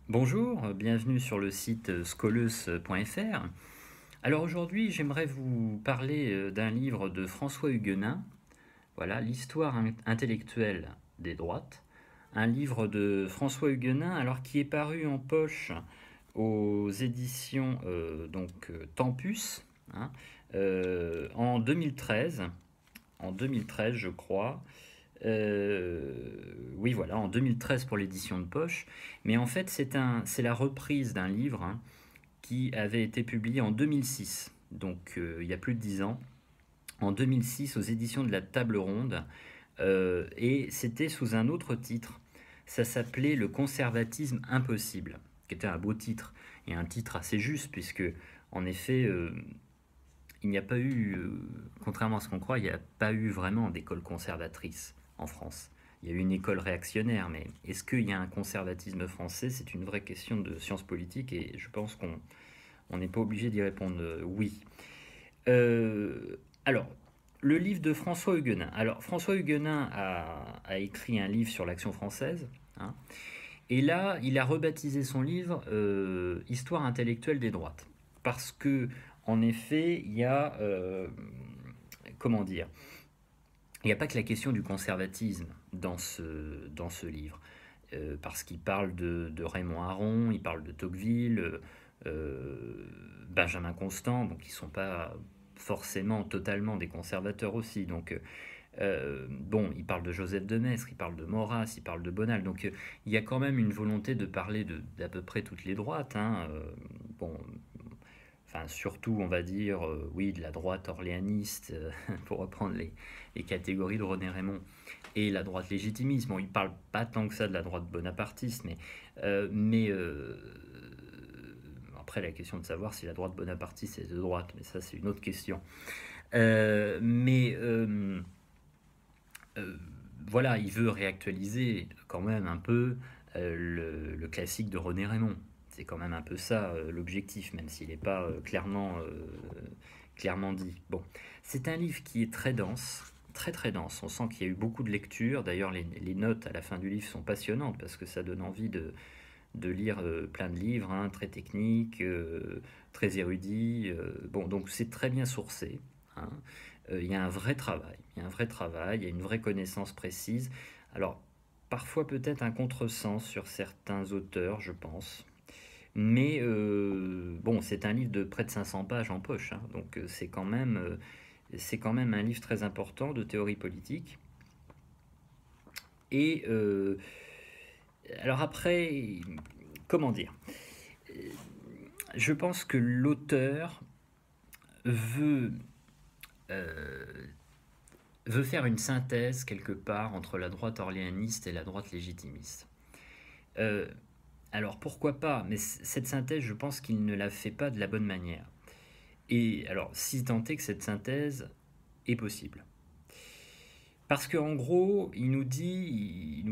Bonjour, bienvenue sur le site scoleus.fr. Alors aujourd'hui, j'aimerais vous parler d'un livre de François Huguenin, voilà, L'histoire intellectuelle des droites. Un livre de François Huguenin, alors qui est paru en poche aux éditions Tempus, hein, en 2013, je crois. Oui, voilà, en 2013 pour l'édition de poche. Mais en fait, c'est la reprise d'un livre, hein, qui avait été publié en 2006, donc il y a plus de 10 ans, en 2006 aux éditions de la Table Ronde, et c'était sous un autre titre. Ça s'appelait Le conservatisme impossible, qui était un beau titre, et un titre assez juste, puisque en effet, il n'y a pas eu, contrairement à ce qu'on croit, il n'y a pas eu vraiment d'école conservatrice en France. Il y a eu une école réactionnaire, mais est-ce qu'il y a un conservatisme français? C'est une vraie question de science politique et je pense qu'on n'est pas obligé d'y répondre oui. Alors, le livre de François Huguenin. Alors, François Huguenin a écrit un livre sur l'action française, hein, et là, il a rebaptisé son livre Histoire intellectuelle des droites. Parce que, en effet, il y a. Comment dire? Il n'y a pas que la question du conservatisme dans ce livre. Parce qu'il parle de Raymond Aron, il parle de Tocqueville, Benjamin Constant, donc ils ne sont pas forcément totalement des conservateurs aussi. Donc, bon, il parle de Joseph de Maistre, il parle de Maurras, il parle de Bonal. Donc, il y a quand même une volonté de parler d'à peu près toutes les droites, hein. Bon, enfin, surtout, on va dire, oui, de la droite orléaniste, pour reprendre les catégories de René Raymond, et la droite légitimiste. Bon, il ne parle pas tant que ça de la droite bonapartiste, mais après, la question de savoir si la droite bonapartiste est de droite, mais ça, c'est une autre question. Euh, mais euh, euh, voilà, il veut réactualiser quand même un peu le classique de René Raymond. C'est quand même un peu ça l'objectif, même s'il n'est pas clairement dit. Bon, c'est un livre qui est très dense, très très dense. On sent qu'il y a eu beaucoup de lectures. D'ailleurs, les notes à la fin du livre sont passionnantes parce que ça donne envie de lire plein de livres, hein, très techniques, très érudits. Bon, donc c'est très bien sourcé, hein. Il y a un vrai travail, il y a un vrai travail, il y a une vraie connaissance précise. Alors, parfois peut-être un contresens sur certains auteurs, je pense. Mais bon, c'est un livre de près de 500 pages en poche, hein, donc c'est quand même un livre très important de théorie politique. Et alors après, comment dire? Je pense que l'auteur veut, euh, veut faire une synthèse quelque part entre la droite orléaniste et la droite légitimiste. Euh, alors pourquoi pas, mais cette synthèse, je pense qu'il ne la fait pas de la bonne manière. Et alors, si tant est que cette synthèse est possible. Parce qu'en gros, il nous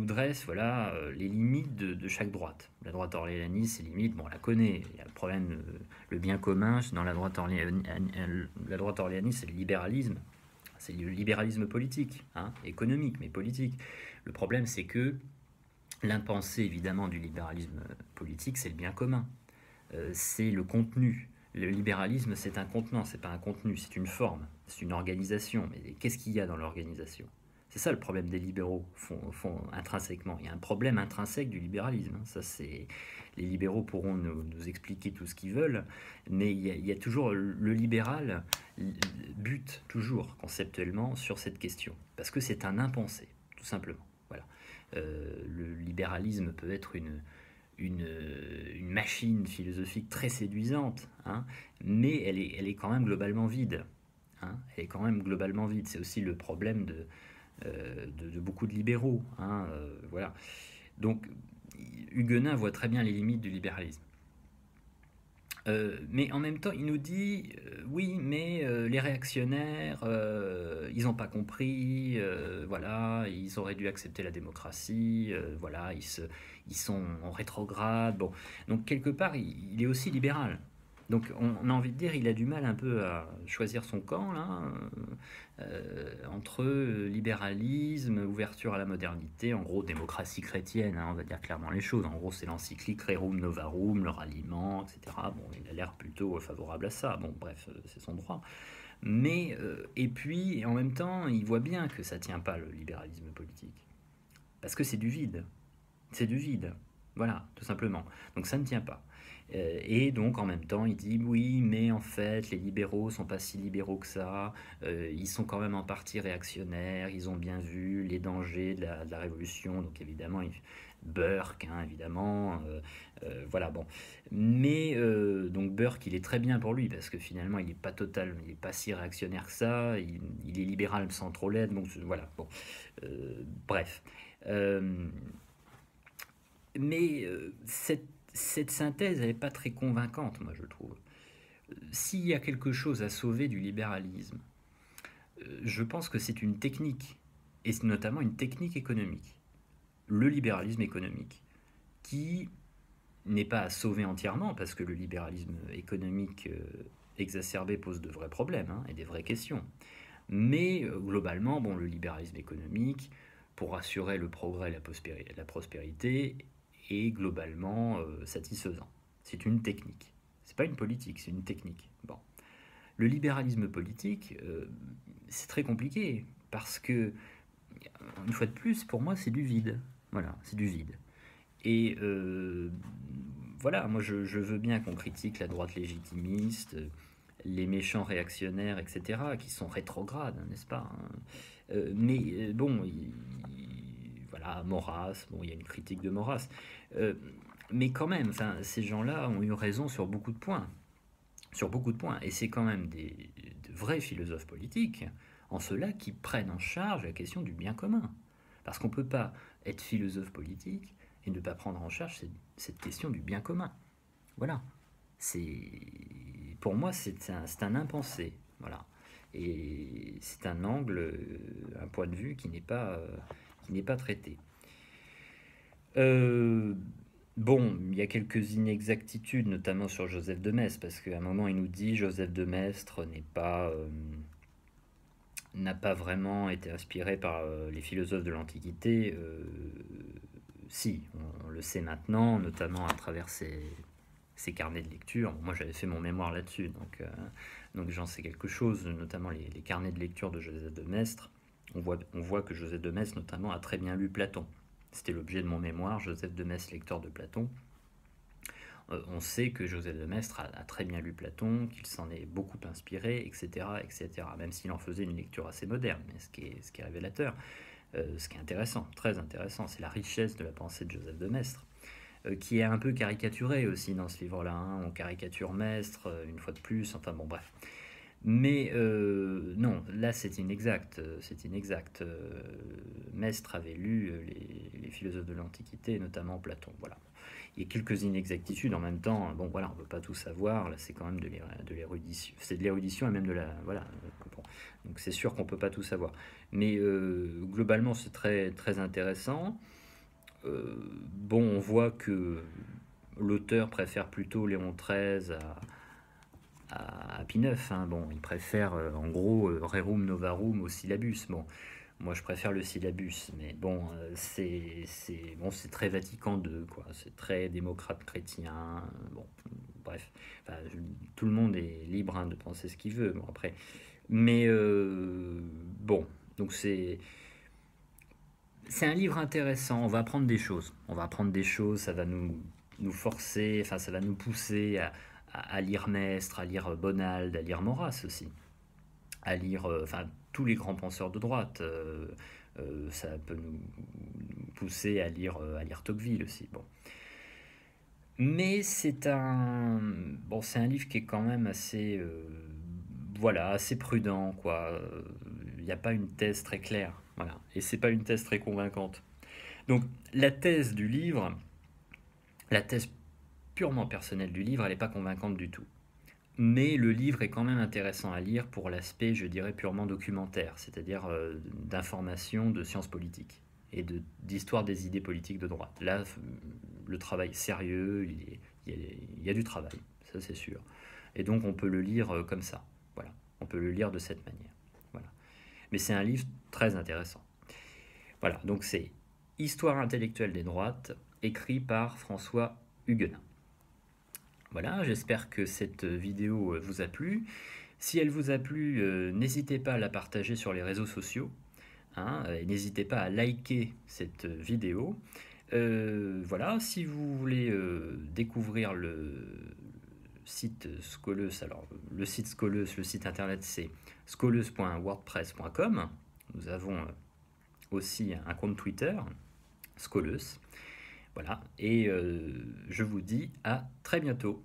dresse voilà, les limites de chaque droite. La droite orléaniste, ses limites, bon, on la connaît. Il y a le problème, le bien commun dans la droite orléaniste, c'est le libéralisme. C'est le libéralisme politique, hein, économique, mais politique. Le problème, c'est que l'impensé, évidemment, du libéralisme politique, c'est le bien commun. C'est le contenu. Le libéralisme, c'est un contenant, c'est pas un contenu, c'est une forme, c'est une organisation. Mais qu'est-ce qu'il y a dans l'organisation? C'est ça le problème des libéraux, intrinsèquement. Il y a un problème intrinsèque du libéralisme, hein. Ça, c'est les libéraux pourront nous expliquer tout ce qu'ils veulent, mais il y a toujours le libéral bute toujours conceptuellement sur cette question, parce que c'est un impensé, tout simplement. Voilà. Le libéralisme peut être une machine philosophique très séduisante, hein, mais elle est quand même globalement vide, hein. Elle est quand même globalement vide. C'est aussi le problème de beaucoup de libéraux, hein, voilà. Donc, Huguenin voit très bien les limites du libéralisme. Mais en même temps, il nous dit oui, mais les réactionnaires, ils n'ont pas compris, voilà, ils auraient dû accepter la démocratie, voilà, ils sont en rétrograde. Bon, donc quelque part, il est aussi libéral. Donc on a envie de dire, il a du mal un peu à choisir son camp, là, entre libéralisme, ouverture à la modernité, en gros démocratie chrétienne, hein, on va dire clairement les choses. En gros, c'est l'encyclique Rerum Novarum, le ralliement, etc. Bon, il a l'air plutôt favorable à ça. Bon, bref, c'est son droit. Mais, et puis, en même temps, il voit bien que ça tient pas, le libéralisme politique. Parce que c'est du vide. C'est du vide. Voilà, tout simplement. Donc ça ne tient pas. Et donc en même temps, il dit oui, mais en fait, les libéraux sont pas si libéraux que ça. Ils sont quand même en partie réactionnaires. Ils ont bien vu les dangers de la révolution. Donc évidemment, Burke, hein, évidemment. Voilà, bon. Mais donc Burke, il est très bien pour lui parce que finalement, il n'est pas total, il n'est pas si réactionnaire que ça. Il est libéral sans trop l'être. Donc voilà, bon. Bref. Euh, mais cette synthèse, elle n'est pas très convaincante, moi, je trouve. S'il y a quelque chose à sauver du libéralisme, je pense que c'est une technique, et notamment une technique économique. Le libéralisme économique, qui n'est pas à sauver entièrement, parce que le libéralisme économique exacerbé pose de vrais problèmes, hein, et des vraies questions. Mais globalement, bon, le libéralisme économique, pour assurer le progrès et la prospérité, est globalement satisfaisant. C'est une technique. C'est pas une politique, c'est une technique. Bon. Le libéralisme politique, c'est très compliqué, parce que, une fois de plus, pour moi, c'est du vide. Voilà, c'est du vide. Et voilà, moi je veux bien qu'on critique la droite légitimiste, les méchants réactionnaires, etc., qui sont rétrogrades, n'est-ce pas, hein. Mais bon, voilà, Maurras, bon, il y a une critique de Maurras. Euh, mais quand même, ces gens-là ont eu raison sur beaucoup de points. Sur beaucoup de points. Et c'est quand même de vrais philosophes politiques, en cela, qui prennent en charge la question du bien commun. Parce qu'on ne peut pas être philosophe politique et ne pas prendre en charge cette question du bien commun. Voilà. C'est, pour moi, c'est un impensé. Voilà. Et c'est un angle, un point de vue qui n'est pas traité. Euh, bon, il y a quelques inexactitudes, notamment sur Joseph de Maistre, parce qu'à un moment, il nous dit Joseph de Maistre n'a pas vraiment été inspiré par les philosophes de l'Antiquité. Si, on le sait maintenant, notamment à travers ses carnets de lecture. Moi, j'avais fait mon mémoire là-dessus, donc j'en sais quelque chose, notamment les carnets de lecture de Joseph de Maistre. On voit que Joseph de Maistre, notamment, a très bien lu Platon. C'était l'objet de mon mémoire, Joseph de Maistre, lecteur de Platon. On sait que Joseph de Maistre a très bien lu Platon, qu'il s'en est beaucoup inspiré, etc., etc., même s'il en faisait une lecture assez moderne, mais ce qui est révélateur, ce qui est intéressant, très intéressant, c'est la richesse de la pensée de Joseph de Maistre, qui est un peu caricaturée aussi dans ce livre-là, hein. On caricature Maistre, une fois de plus, enfin bon, bref. Mais non, là c'est inexact, c'est inexact. Maistre avait lu les philosophes de l'Antiquité, notamment Platon, voilà. Il y a quelques inexactitudes en même temps, bon voilà, on ne peut pas tout savoir, là c'est quand même de l'érudition, c'est de l'érudition et même de la, voilà, bon. Donc c'est sûr qu'on ne peut pas tout savoir. Mais globalement c'est très, très intéressant. Bon, on voit que l'auteur préfère plutôt Léon XIII à Pie IX, hein. Bon, il préfère en gros Rerum Novarum au syllabus. Bon, moi je préfère le syllabus, mais bon, bon, c'est très Vatican II, quoi. C'est très démocrate chrétien. Bon, bref, enfin, tout le monde est libre, hein, de penser ce qu'il veut. Bon, après, mais bon, donc c'est un livre intéressant. On va apprendre des choses. On va apprendre des choses. Ça va nous forcer, enfin, ça va nous pousser à lire Maistre, à lire Bonald, à lire Maurras aussi, à lire, enfin, tous les grands penseurs de droite. Ça peut nous pousser à lire Tocqueville aussi. Bon. Mais bon, c'est un livre qui est quand même assez, voilà, assez prudent, quoi. Il n'y a pas une thèse très claire, voilà, et c'est pas une thèse très convaincante. Donc la thèse du livre, la thèse purement personnelle du livre, elle n'est pas convaincante du tout. Mais le livre est quand même intéressant à lire pour l'aspect, je dirais, purement documentaire, c'est-à-dire d'information de sciences politiques et d'histoire des idées politiques de droite. Là, le travail est sérieux, il y a du travail. ça c'est sûr. Et donc on peut le lire comme ça, voilà. On peut le lire de cette manière, voilà. Mais c'est un livre très intéressant. Voilà, donc c'est Histoire intellectuelle des droites, écrit par François Huguenin. Voilà, j'espère que cette vidéo vous a plu. Si elle vous a plu, n'hésitez pas à la partager sur les réseaux sociaux. Hein, et n'hésitez pas à liker cette vidéo. Voilà, si vous voulez découvrir le site Skoleus, alors le site Skoleus, le site internet c'est skoleus.wordpress.com. Nous avons aussi un compte Twitter, Skoleus. Voilà, et je vous dis à très bientôt.